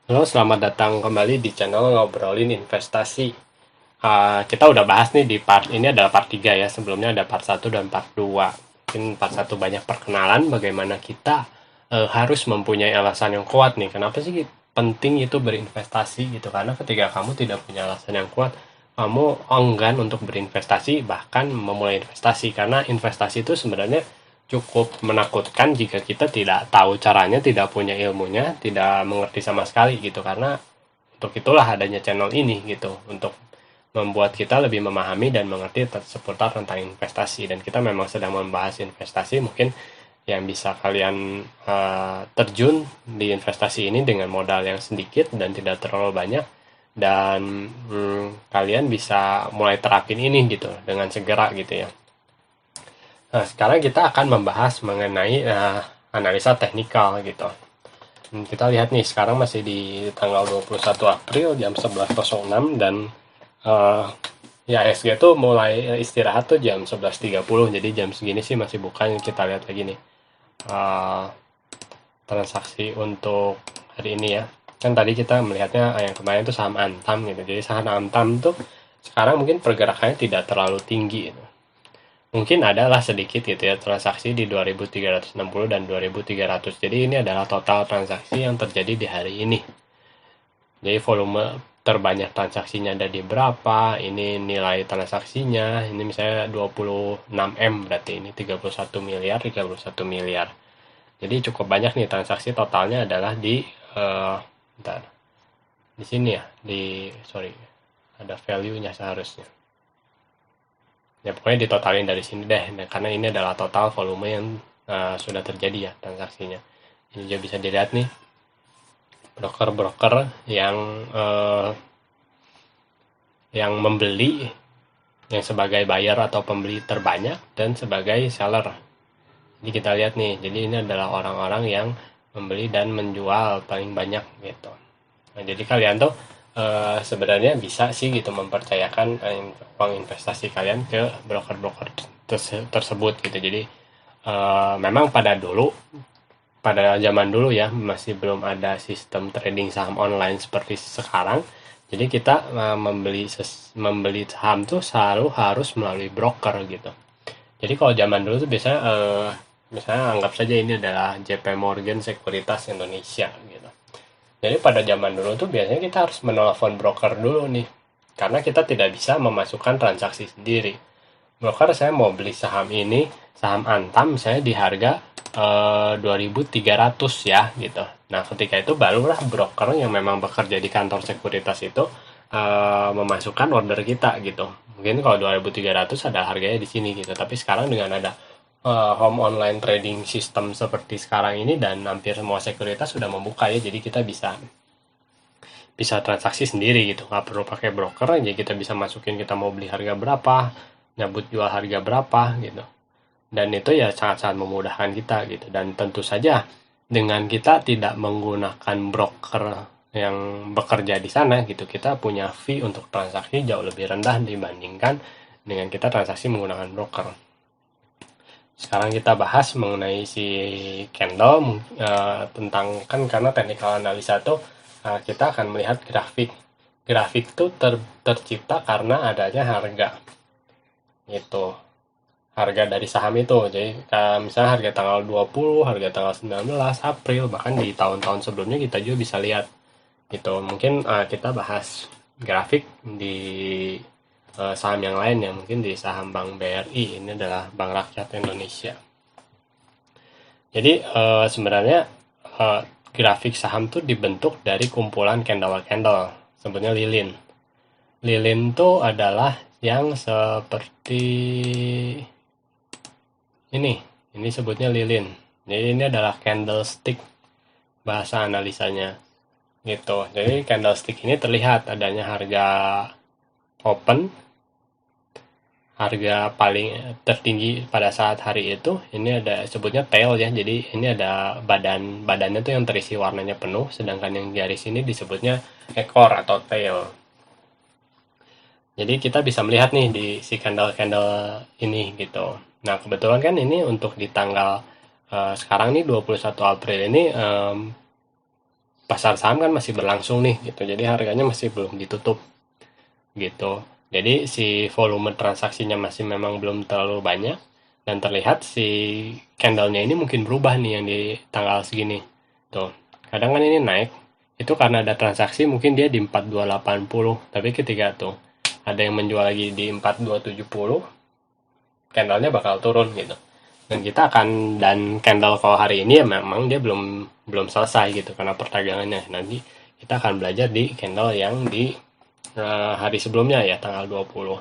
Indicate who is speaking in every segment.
Speaker 1: Halo, selamat datang kembali di channel Ngobrolin Investasi. Kita udah bahas nih di part ini adalah part 3 ya. Sebelumnya ada part 1 dan part 2. Mungkin part 1 banyak perkenalan bagaimana kita harus mempunyai alasan yang kuat nih. Kenapa sih penting itu berinvestasi gitu? Karena ketika kamu tidak punya alasan yang kuat, kamu enggan untuk berinvestasi bahkan memulai investasi karena investasi itu sebenarnya cukup menakutkan jika kita tidak tahu caranya, tidak punya ilmunya, tidak mengerti sama sekali gitu. Karena untuk itulah adanya channel ini gitu, untuk membuat kita lebih memahami dan mengerti seputar tentang investasi. Dan kita memang sedang membahas investasi, mungkin yang bisa kalian terjun di investasi ini dengan modal yang sedikit dan tidak terlalu banyak, dan kalian bisa mulai terapin ini gitu dengan segera gitu ya. Nah, sekarang kita akan membahas mengenai analisa teknikal gitu. Kita lihat nih, sekarang masih di tanggal 21 April jam 11.06 dan uh, ya SG tuh mulai istirahat tuh jam 11.30. Jadi jam segini sih masih buka. Kita lihat lagi nih uh, transaksi untuk hari ini ya. Kan tadi kita melihatnya yang kemarin tuh saham Antam gitu. Jadi saham Antam tuh sekarang mungkin pergerakannya tidak terlalu tinggi gitu. Mungkin adalah sedikit gitu ya transaksi di 2360 dan 2300. Jadi ini adalah total transaksi yang terjadi di hari ini. Jadi volume terbanyak transaksinya ada di berapa, ini nilai transaksinya, ini misalnya 26M, berarti ini 31 miliar, 31 miliar. Jadi cukup banyak nih transaksi, totalnya adalah di bentar, di sini ya, sorry, ada value-nya seharusnya. Ya pokoknya ditotalin dari sini deh, nah, karena ini adalah total volume yang sudah terjadi ya transaksinya. Ini juga bisa dilihat nih broker-broker yang membeli, yang sebagai buyer atau pembeli terbanyak dan sebagai seller. Jadi kita lihat nih, jadi ini adalah orang-orang yang membeli dan menjual paling banyak gitu. Nah, jadi kalian tuh sebenarnya bisa sih gitu mempercayakan uang investasi kalian ke broker-broker tersebut gitu. Jadi memang pada zaman dulu ya masih belum ada sistem trading saham online seperti sekarang. Jadi kita membeli saham tuh selalu harus melalui broker gitu. Jadi kalau zaman dulu tuh biasanya misalnya anggap saja ini adalah JP Morgan Sekuritas Indonesia gitu. Jadi pada zaman dulu tuh biasanya kita harus menelpon broker dulu nih. Karena kita tidak bisa memasukkan transaksi sendiri. Broker, saya mau beli saham ini, saham Antam misalnya di harga 2.300 ya gitu. Nah, ketika itu barulah broker yang memang bekerja di kantor sekuritas itu memasukkan order kita gitu. Mungkin kalau 2.300 ada harganya di sini gitu. Tapi sekarang dengan ada home online trading system seperti sekarang ini dan hampir semua sekuritas sudah membuka ya, jadi kita bisa bisa transaksi sendiri gitu, nggak perlu pakai broker, jadi kita bisa masukin kita mau beli harga berapa, nyabut jual harga berapa gitu. Dan itu ya sangat-sangat memudahkan kita gitu. Dan tentu saja dengan kita tidak menggunakan broker yang bekerja di sana gitu, kita punya fee untuk transaksi jauh lebih rendah dibandingkan dengan kita transaksi menggunakan broker. Sekarang kita bahas mengenai si candle, tentang, kan karena technical analisa itu kita akan melihat grafik. Grafik itu tercipta karena adanya harga gitu, harga dari saham itu. Jadi misalnya harga tanggal 20, harga tanggal 19 April, bahkan di tahun-tahun sebelumnya kita juga bisa lihat gitu. Mungkin kita bahas grafik di saham yang lain ya, mungkin di saham Bank BRI, ini adalah Bank Rakyat Indonesia. Jadi sebenarnya uh, grafik saham tuh dibentuk dari kumpulan candle-candle, sebutnya lilin. Lilin tuh adalah yang seperti ini. Ini sebutnya lilin. Jadi ini adalah candlestick bahasa analisanya gitu. Jadi candlestick ini terlihat adanya harga open, harga paling tertinggi pada saat hari itu. Ini ada sebutnya tail ya, jadi ini ada badannya tuh yang terisi warnanya penuh, sedangkan yang garis ini disebutnya ekor atau tail. Jadi kita bisa melihat nih di si candle-candle ini gitu. Nah, kebetulan kan ini untuk di tanggal sekarang nih 21 April ini pasar saham kan masih berlangsung nih gitu, jadi harganya masih belum ditutup gitu. Jadi si volume transaksinya masih memang belum terlalu banyak, dan terlihat si candlenya ini mungkin berubah nih yang di tanggal segini. Tuh, kadang kan ini naik, itu karena ada transaksi mungkin dia di 4280, tapi ketika tuh ada yang menjual lagi di 4270, candlenya bakal turun gitu. Dan kita akan, dan candle kalau hari ini ya memang dia belum belum selesai gitu karena perdagangannya. Nanti kita akan belajar di candle yang di hari sebelumnya ya, tanggal 20.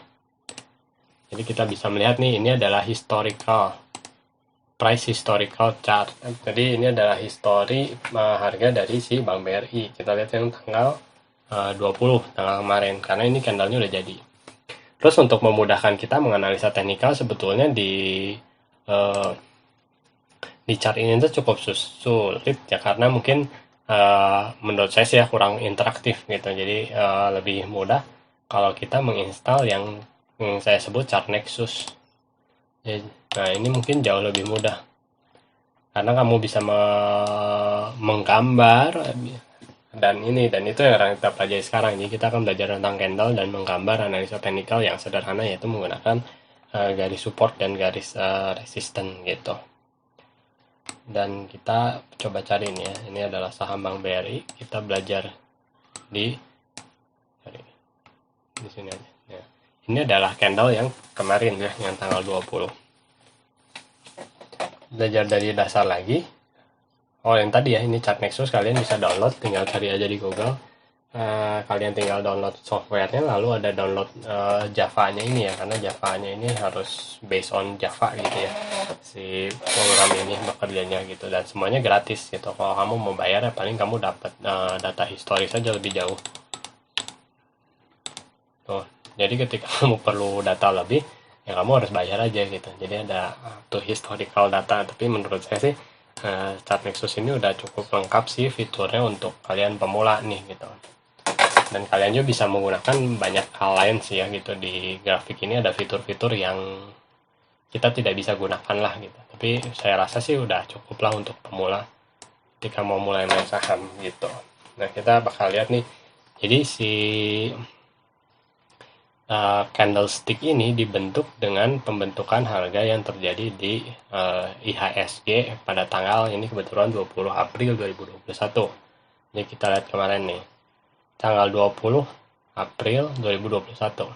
Speaker 1: Jadi kita bisa melihat nih, ini adalah historical chart. Jadi ini adalah histori harga dari si Bank BRI. Kita lihat yang tanggal 20, tanggal kemarin, karena ini candlenya udah jadi. Terus untuk memudahkan kita menganalisa teknikal, sebetulnya uh, di chart ini tuh cukup sulit ya, karena mungkin menurut saya sih ya kurang interaktif gitu. Jadi lebih mudah kalau kita menginstal yang saya sebut chart Nexus. Nah ini mungkin jauh lebih mudah karena kamu bisa menggambar dan itu yang kita pelajari sekarang. Jadi kita akan belajar tentang candle dan menggambar analisa teknikal yang sederhana, yaitu menggunakan garis support dan garis resistance gitu. Dan kita coba cari ini ya, ini adalah saham Bank BRI. Kita belajar di sini aja ya. Ini adalah candle yang kemarin ya, yang tanggal 20. Belajar dari dasar lagi. Oh yang tadi ya, ini chart Nexus, kalian bisa download, tinggal cari aja di Google. Kalian tinggal download softwarenya, lalu ada download Java-nya ini ya, karena Java-nya ini harus based on Java gitu ya, si program ini bekerjanya gitu, dan semuanya gratis gitu. Kalau kamu mau bayar ya paling kamu dapat data historis saja lebih jauh. Tuh, jadi ketika kamu perlu data lebih, ya kamu harus bayar aja gitu. Jadi ada tuh historical data, tapi menurut saya sih chart Nexus ini udah cukup lengkap sih fiturnya untuk kalian pemula nih gitu. Dan kalian juga bisa menggunakan banyak hal lain sih ya gitu. Di grafik ini ada fitur-fitur yang kita tidak bisa gunakan lah gitu. Tapi saya rasa sih udah cukup lah untuk pemula ketika mau mulai main saham gitu. Nah kita bakal lihat nih. Jadi si candlestick ini dibentuk dengan pembentukan harga yang terjadi di IHSG pada tanggal ini kebetulan 20 April 2021. Jadi kita lihat kemarin nih, tanggal 20 April 2021.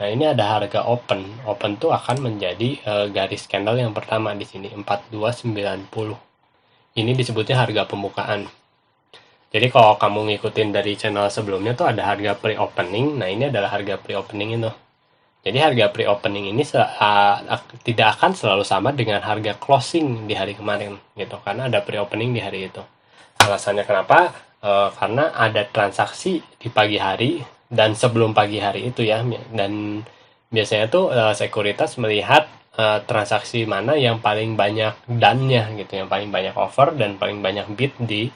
Speaker 1: Nah ini ada harga open. Open tuh akan menjadi garis candle yang pertama di sini 4290. Ini disebutnya harga pembukaan. Jadi kalau kamu ngikutin dari channel sebelumnya tuh ada harga pre-opening. Nah ini adalah harga pre-opening itu. Jadi harga pre-opening ini tidak akan selalu sama dengan harga closing di hari kemarin gitu, karena ada pre-opening di hari itu. Alasannya kenapa? Karena ada transaksi di pagi hari dan sebelum pagi hari itu ya. Dan biasanya tuh sekuritas melihat transaksi mana yang paling banyak dan-nya gitu, yang paling banyak offer dan paling banyak bid di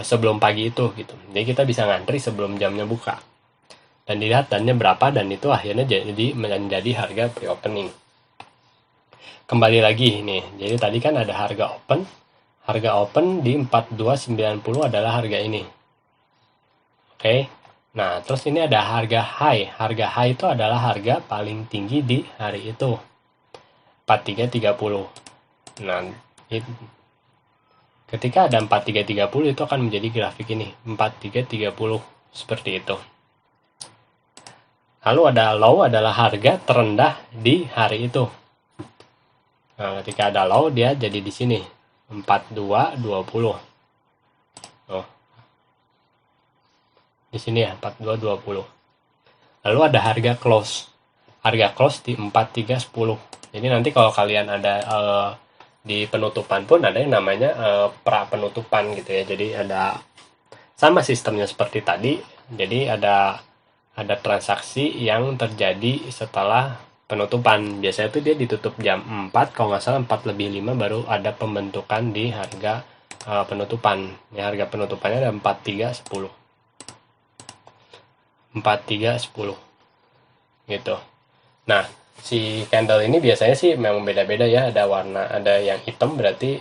Speaker 1: sebelum pagi itu gitu. Jadi kita bisa ngantri sebelum jamnya buka dan dilihat dannya berapa, dan itu akhirnya jadi menjadi harga pre-opening. Kembali lagi nih, jadi tadi kan ada harga open di 4290 adalah harga ini. Oke. Nah, terus ini ada harga high. Harga high itu adalah harga paling tinggi di hari itu, 4330. Nah, ketika ada 4330 itu akan menjadi grafik ini 4330 seperti itu. Lalu ada low, adalah harga terendah di hari itu. Nah, ketika ada low dia jadi di sini 4220. Oh. Di sini ya 4220. Lalu ada harga close. Harga close di 4310. Jadi nanti kalau kalian ada di penutupan pun ada yang namanya pra penutupan gitu ya. Jadi ada sama sistemnya seperti tadi. Jadi ada transaksi yang terjadi setelah penutupan. Biasanya itu dia ditutup jam 4, kalau nggak salah 4:05 baru ada pembentukan di harga penutupan. Ya, harga penutupannya ada 4310. 4310 gitu. Nah, si candle ini biasanya sih memang beda-beda ya, ada warna, ada yang hitam berarti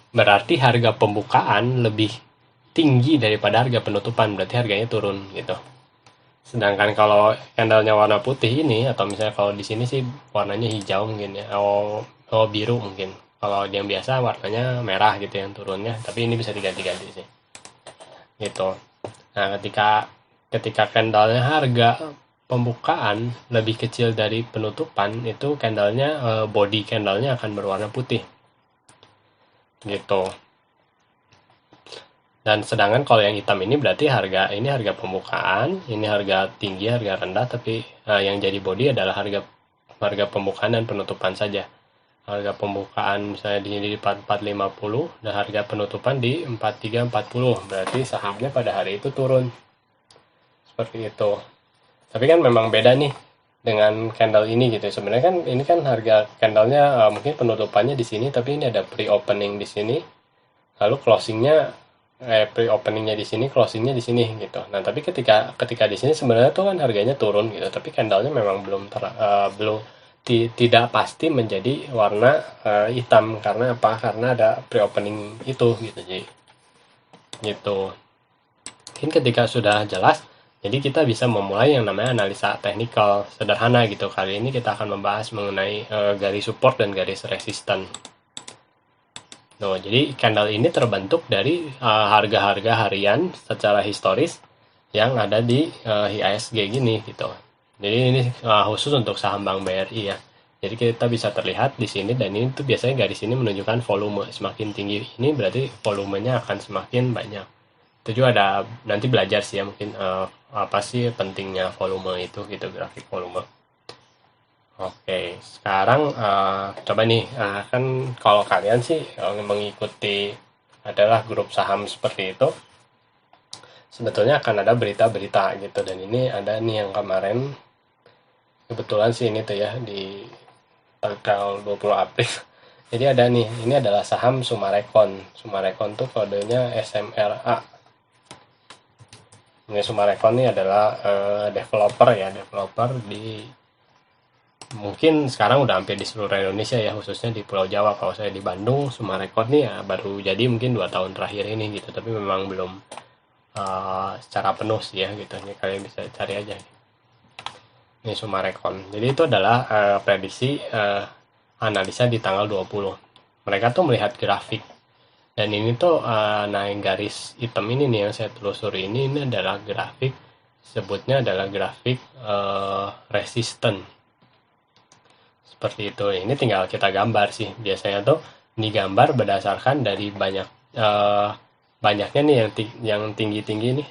Speaker 1: berarti harga pembukaan lebih tinggi daripada harga penutupan, berarti harganya turun gitu. Sedangkan kalau candlenya warna putih ini, atau misalnya kalau di sini sih warnanya hijau mungkin ya, biru mungkin. Kalau yang biasa warnanya merah gitu yang turunnya, tapi ini bisa diganti-ganti sih. Gitu. Nah, ketika candlenya harga pembukaan lebih kecil dari penutupan, itu candlenya body candlenya akan berwarna putih. Gitu. Dan sedangkan kalau yang hitam ini berarti harga pembukaan, ini harga tinggi, harga rendah, tapi yang jadi body adalah harga pembukaan dan penutupan saja. Harga pembukaan misalnya di sini di 4450 dan harga penutupan di 4340. Berarti sahamnya pada hari itu turun. Seperti itu. Tapi kan memang beda nih dengan candle ini gitu. Sebenarnya kan ini kan harga candlenya mungkin penutupannya di sini, tapi ini ada pre-opening di sini. Lalu closingnya pre-openingnya di sini, closingnya di sini gitu. Nah, tapi ketika di sini sebenarnya tuh kan harganya turun gitu, tapi candlenya memang tidak pasti menjadi warna hitam. Karena apa? Karena ada pre-opening itu gitu. Jadi gitu. Mungkin ketika sudah jelas, jadi kita bisa memulai yang namanya analisa teknikal sederhana gitu. Kali ini kita akan membahas mengenai garis support dan garis resisten. Nah, jadi candle ini terbentuk dari harga-harga harian secara historis yang ada di IHSG gini gitu. Jadi ini khusus untuk saham Bank BRI ya. Jadi kita bisa terlihat di sini, dan ini tuh biasanya garis ini menunjukkan volume. Semakin tinggi ini berarti volumenya akan semakin banyak. Itu juga ada, nanti belajar sih ya mungkin apa sih pentingnya volume itu gitu, grafik volume. Oke, sekarang coba nih, kan kalau kalian sih mengikuti adalah grup saham seperti itu, sebetulnya akan ada berita-berita gitu. Dan ini ada nih yang kemarin, kebetulan sih ini tuh ya, di tanggal 20 April. Jadi ada nih, ini adalah saham Sumarekon. Sumarekon tuh kodenya SMRA. Ini Sumarekon ini adalah developer di, mungkin sekarang udah hampir di seluruh Indonesia ya, khususnya di Pulau Jawa. Kalau saya di Bandung, Sumarekon nih ya baru jadi mungkin 2 tahun terakhir ini gitu, tapi memang belum secara penuh sih ya gitu. Ini kalian bisa cari aja. Ini Sumarekon. Jadi itu adalah prediksi analisa di tanggal 20. Mereka tuh melihat grafik. Dan ini tuh naik garis hitam ini nih yang saya telusuri ini adalah grafik, sebutnya adalah grafik resisten. Seperti itu. Ini tinggal kita gambar sih. Biasanya tuh digambar berdasarkan dari banyaknya nih yang tinggi-tinggi nih,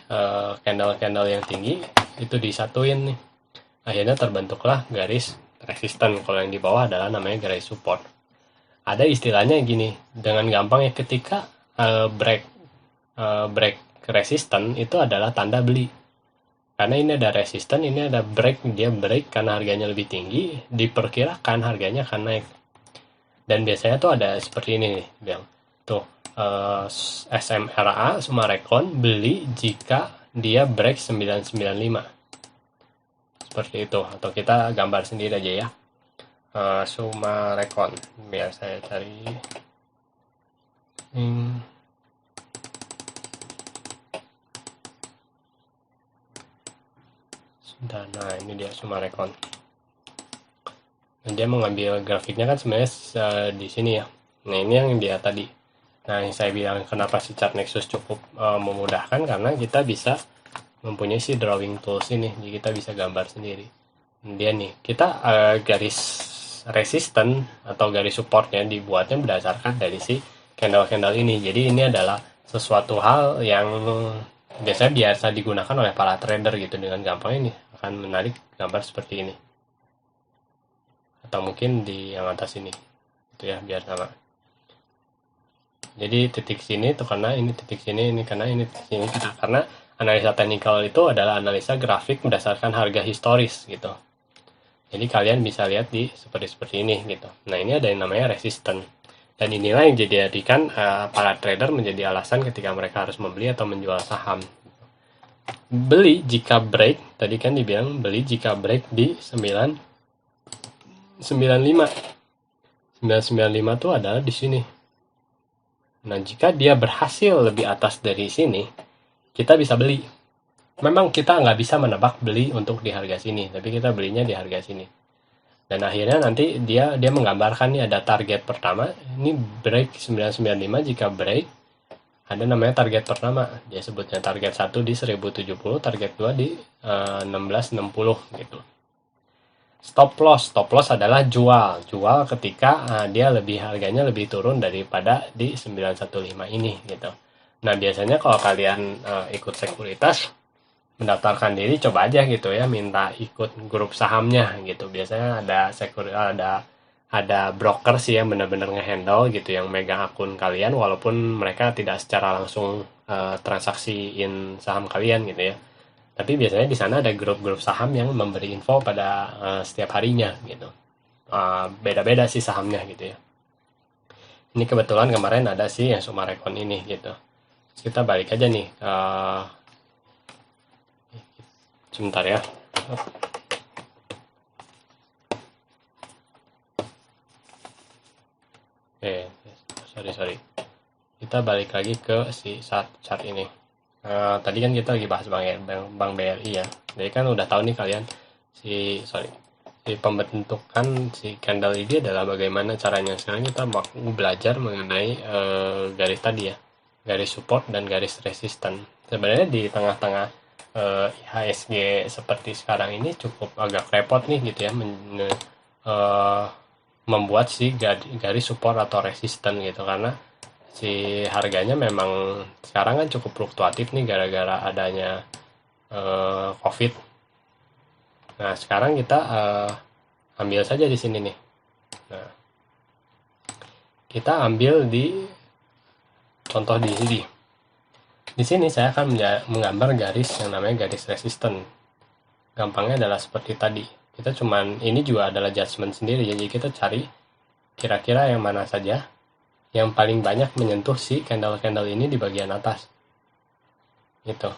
Speaker 1: candle-candle yang tinggi itu disatuin nih. Akhirnya terbentuklah garis resisten. Kalau yang di bawah adalah namanya garis support. Ada istilahnya gini, dengan gampang ya, ketika break resisten itu adalah tanda beli. Karena ini ada resisten, ini ada break, dia break karena harganya lebih tinggi, diperkirakan harganya akan naik. Dan biasanya tuh ada seperti ini nih, bilang tuh SMRA Sumarekon beli jika dia break 995. Seperti itu, atau kita gambar sendiri aja ya. Sumarekon, biar saya cari nah ini dia Sumarekon. Dan dia mengambil grafiknya kan sebenarnya di sini ya. Nah ini yang dia tadi. Nah yang saya bilang kenapa si chart Nexus cukup memudahkan, karena kita bisa mempunyai si drawing tools ini, jadi kita bisa gambar sendiri. Dia nih, kita garis resisten atau garis supportnya dibuatnya berdasarkan dari si candle-candle ini. Jadi ini adalah sesuatu hal yang biasanya biasa digunakan oleh para trader gitu. Dengan gampang ini akan menarik gambar seperti ini, atau mungkin di yang atas ini itu ya, biar sama. Jadi titik sini tuh karena ini, titik sini ini karena ini, titik sini kita, karena analisa teknikal itu adalah analisa grafik berdasarkan harga historis gitu. Jadi kalian bisa lihat di seperti ini gitu. Nah ini ada yang namanya resisten. Dan inilah yang dijadikan para trader menjadi alasan ketika mereka harus membeli atau menjual saham. Beli jika break, tadi kan dibilang beli jika break di 995. 995 tuh adalah di sini. Nah, jika dia berhasil lebih atas dari sini, kita bisa beli. Memang kita nggak bisa menebak beli untuk di harga sini, tapi kita belinya di harga sini. Dan akhirnya nanti dia menggambarkan nih ada target pertama, ini break 995, jika break ada namanya target pertama. Dia sebutnya target 1 di 1070, target 2 di 1660 gitu. Stop loss adalah jual ketika dia harganya lebih turun daripada di 915 ini gitu. Nah, biasanya kalau kalian ikut sekuritas, mendaftarkan diri, coba aja gitu ya, minta ikut grup sahamnya gitu. Biasanya ada broker sih yang benar-benar ngehandle gitu, yang megang akun kalian walaupun mereka tidak secara langsung transaksiin saham kalian gitu ya. Tapi biasanya di sana ada grup-grup saham yang memberi info pada setiap harinya gitu. Beda-beda sih sahamnya gitu ya. Ini kebetulan kemarin ada sih yang Sumarekon ini gitu. Terus kita balik aja nih. Sebentar ya. Sorry. Kita balik lagi ke si chart ini. Tadi kan kita lagi bahas Bank BRI ya. Jadi kan udah tahu nih kalian si pembentukan si candle ini adalah bagaimana caranya. Sekarang kita mau belajar mengenai garis tadi ya, garis support dan garis resisten. Sebenarnya di tengah-tengah IHSG seperti sekarang ini cukup agak repot nih gitu ya, membuat si garis support atau resisten gitu, karena si harganya memang sekarang kan cukup fluktuatif nih gara-gara adanya COVID. Nah, sekarang kita ambil saja di sini nih. Nah, kita ambil di contoh di sini. Di sini saya akan menggambar garis yang namanya garis resisten. Gampangnya adalah seperti tadi. Kita cuman, ini juga adalah judgement sendiri, jadi kita cari kira-kira yang mana saja yang paling banyak menyentuh si candle-candle ini di bagian atas. Gitu.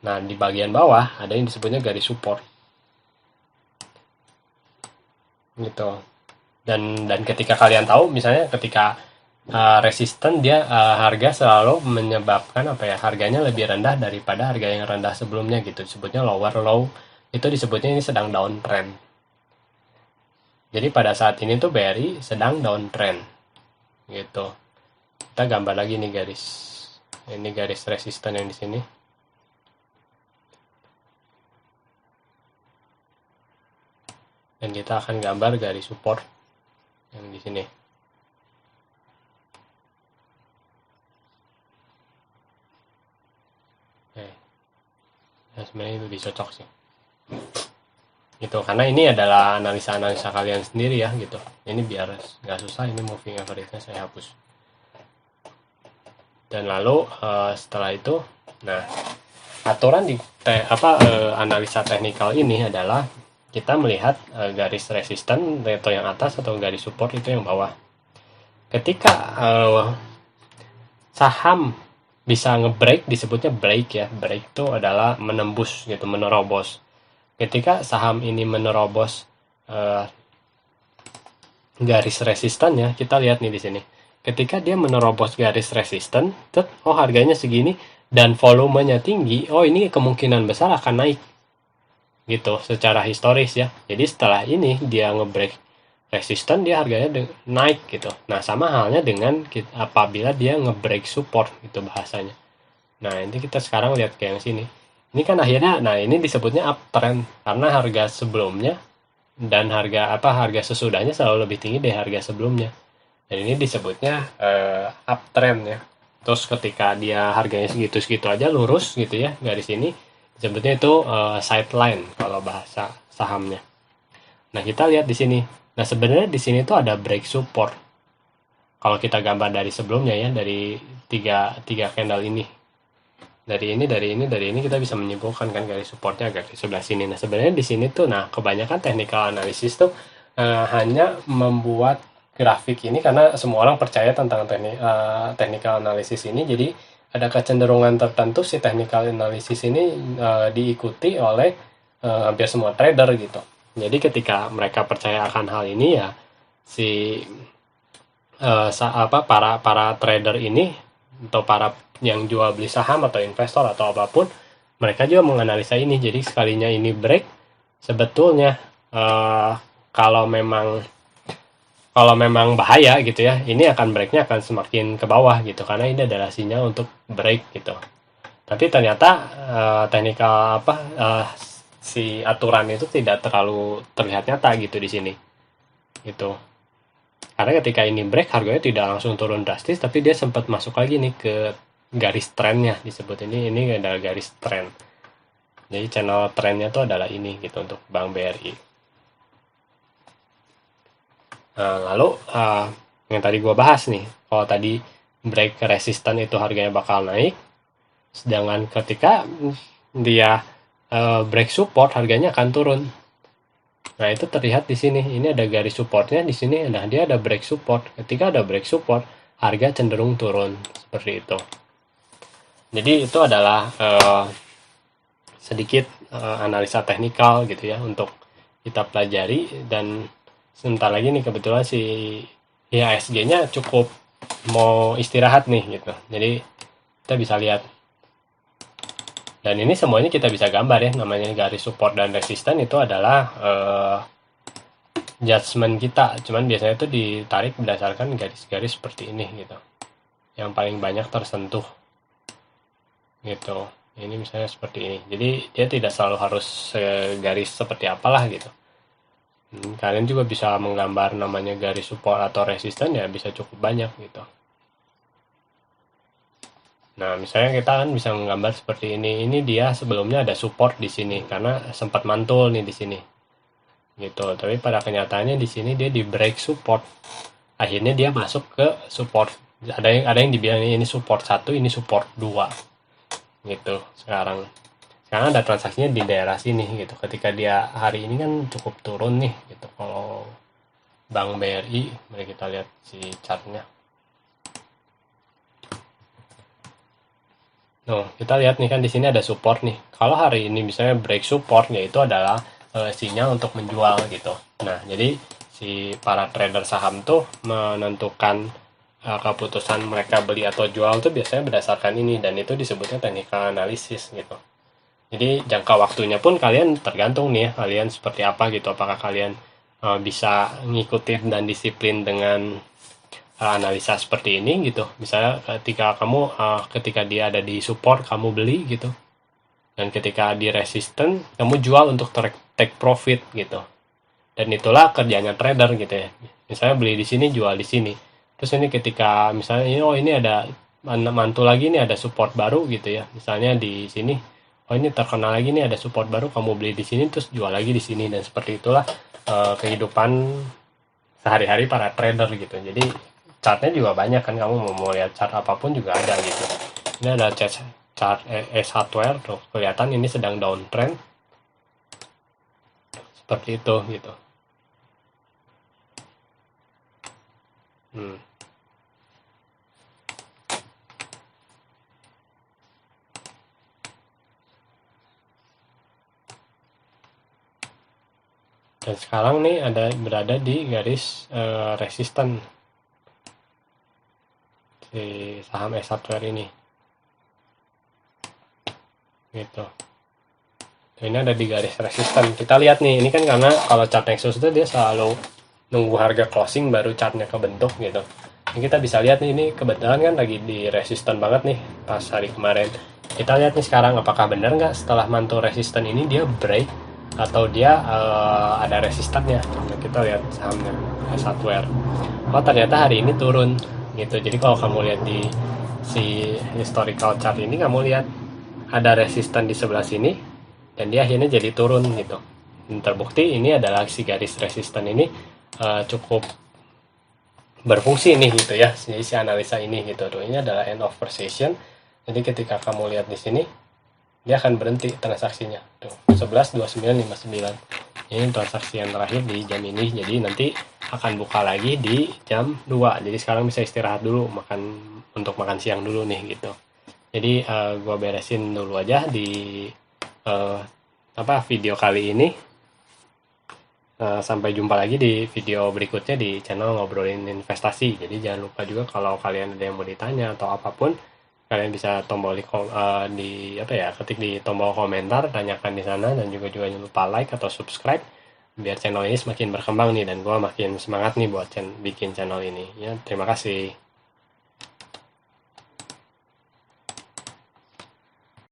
Speaker 1: Nah, di bagian bawah ada yang disebutnya garis support. Gitu. Dan ketika kalian tahu, misalnya ketika resisten, dia harga selalu menyebabkan harganya lebih rendah daripada harga yang rendah sebelumnya gitu, disebutnya lower low. Itu disebutnya ini sedang downtrend. Jadi pada saat ini tuh BRI sedang downtrend gitu. Kita gambar lagi nih garis, ini garis resisten yang di sini. Dan kita akan gambar garis support yang di sini. Ya, sebenarnya itu cocok sih gitu, karena ini adalah analisa kalian sendiri ya gitu. Ini biar nggak susah, ini moving average-nya saya hapus. Dan lalu setelah itu, nah aturan di analisa teknikal ini adalah kita melihat garis resisten atau yang atas atau garis support itu yang bawah. Ketika saham bisa nge-break, disebutnya break ya. Break itu adalah menembus gitu, menerobos. Ketika saham ini menerobos garis resistannya, kita lihat nih di sini. Ketika dia menerobos garis resisten, oh harganya segini dan volumenya tinggi, oh ini kemungkinan besar akan naik. Gitu secara historis ya. Jadi setelah ini dia nge-break resisten, dia harganya naik gitu. Nah, sama halnya dengan apabila dia nge-break support gitu bahasanya. Nah, ini kita sekarang lihat ke yang sini. Ini kan akhirnya, nah ini disebutnya uptrend karena harga sebelumnya dan harga sesudahnya selalu lebih tinggi dari harga sebelumnya. Dan ini disebutnya uptrend ya. Terus ketika dia harganya segitu-segitu aja lurus gitu ya, garis ini disebutnya itu sideline kalau bahasa sahamnya. Nah, kita lihat di sini. Nah, sebenarnya di sini tuh ada break support. Kalau kita gambar dari sebelumnya ya, dari tiga candle ini. Dari ini kita bisa menyimpulkan kan garis supportnya agak di sebelah sini. Nah, sebenarnya di sini tuh, nah kebanyakan technical analysis tuh hanya membuat grafik ini karena semua orang percaya tentang technical analysis ini. Jadi ada kecenderungan tertentu si technical analysis ini diikuti oleh hampir semua trader gitu. Jadi ketika mereka percaya akan hal ini ya, si para trader ini atau para yang jual beli saham atau investor atau apapun, mereka juga menganalisa ini. Jadi sekalinya ini break, sebetulnya kalau memang bahaya gitu ya, ini akan breaknya akan semakin ke bawah gitu, karena ini adalah sinyal untuk break gitu. Tapi ternyata teknikal si aturan itu tidak terlalu terlihat nyata gitu di sini gitu. Karena ketika ini break, harganya tidak langsung turun drastis, tapi dia sempat masuk lagi nih ke garis trennya, disebut ini adalah garis tren. Jadi channel trennya itu adalah ini gitu untuk Bank BRI. Nah, lalu yang tadi gue bahas nih, kalau tadi break resisten itu harganya bakal naik, sedangkan ketika dia break support, harganya akan turun. Nah, itu terlihat di sini. Ini ada garis supportnya di sini. Nah, dia ada break support. Ketika ada break support, harga cenderung turun seperti itu. Jadi itu adalah sedikit analisa teknikal gitu ya untuk kita pelajari. Dan sebentar lagi nih kebetulan si IHSG-nya cukup mau istirahat nih gitu. Jadi kita bisa lihat. Dan ini semuanya kita bisa gambar ya, namanya garis support dan resisten itu adalah judgement kita. Cuman biasanya itu ditarik berdasarkan garis-garis seperti ini gitu. Yang paling banyak tersentuh gitu. Ini misalnya seperti ini. Jadi dia tidak selalu harus garis seperti apalah gitu. Kalian juga bisa menggambar namanya garis support atau resisten ya, bisa cukup banyak gitu. Nah, misalnya kita kan bisa menggambar seperti ini. Ini dia sebelumnya ada support di sini karena sempat mantul nih di sini. Gitu. Tapi pada kenyataannya di sini dia di break support. Akhirnya dia masuk ke support. Ada yang dibilang ini support 1, ini support 2. Gitu. Sekarang ada transaksinya di daerah sini gitu. Ketika dia hari ini kan cukup turun nih gitu. Kalau Bank BRI, mari kita lihat si chartnya. Kita lihat nih kan di sini ada support nih. Kalau hari ini misalnya break support, yaitu adalah sinyal untuk menjual gitu. Nah, jadi si para trader saham tuh menentukan keputusan mereka beli atau jual tuh biasanya berdasarkan ini, dan itu disebutnya technical analysis gitu. Jadi jangka waktunya pun kalian tergantung nih ya, kalian seperti apa gitu. Apakah kalian bisa ngikutin dan disiplin dengan analisa seperti ini gitu. Misalnya ketika dia ada di support kamu beli gitu, dan ketika di resisten kamu jual untuk take profit gitu. Dan itulah kerjanya trader gitu ya. Misalnya beli di sini, jual di sini. Terus ini ketika misalnya ini ada mantul lagi nih, ada support baru gitu ya. Misalnya di sini, ini terkenal lagi nih, ada support baru, kamu beli di sini terus jual lagi di sini. Dan seperti itulah kehidupan sehari-hari para trader gitu. Jadi chartnya juga banyak kan, kamu mau lihat chart apapun juga ada gitu. Ini ada chart S hardware tuh, kelihatan ini sedang downtrend seperti itu gitu. Dan sekarang nih berada di garis resisten si saham S hardware ini gitu. Ini ada di garis resisten. Kita lihat nih, ini kan karena kalau chart Nexus itu dia selalu nunggu harga closing baru chartnya kebentuk gitu. Ini kita bisa lihat nih, ini kebetulan kan lagi di resisten banget nih pas hari kemarin. Kita lihat nih sekarang apakah benar nggak setelah mantul resisten ini dia break atau dia ada resistannya. Nah, kita lihat sahamnya S hardware. Oh, ternyata hari ini turun gitu. Jadi kalau kamu lihat di si historical chart ini, kamu lihat ada resisten di sebelah sini dan dia akhirnya jadi turun gitu. Dan terbukti ini adalah si garis resisten ini cukup berfungsi nih gitu ya, si analisa ini gitu. Tuh, ini adalah end of position. Jadi ketika kamu lihat di sini, dia akan berhenti transaksinya. Tuh, 11.2959. Ini transaksi yang terakhir di jam ini. Jadi nanti akan buka lagi di jam 2. Jadi sekarang bisa istirahat dulu, untuk makan siang dulu nih gitu. Jadi gue beresin dulu aja di video kali ini. Sampai jumpa lagi di video berikutnya di channel ngobrolin investasi. Jadi jangan lupa juga kalau kalian ada yang mau ditanya atau apapun, kalian bisa ketik di tombol komentar, tanyakan di sana, dan juga jangan lupa like atau subscribe biar channel ini semakin berkembang nih, dan gue makin semangat nih buat bikin channel ini. Ya, terima kasih.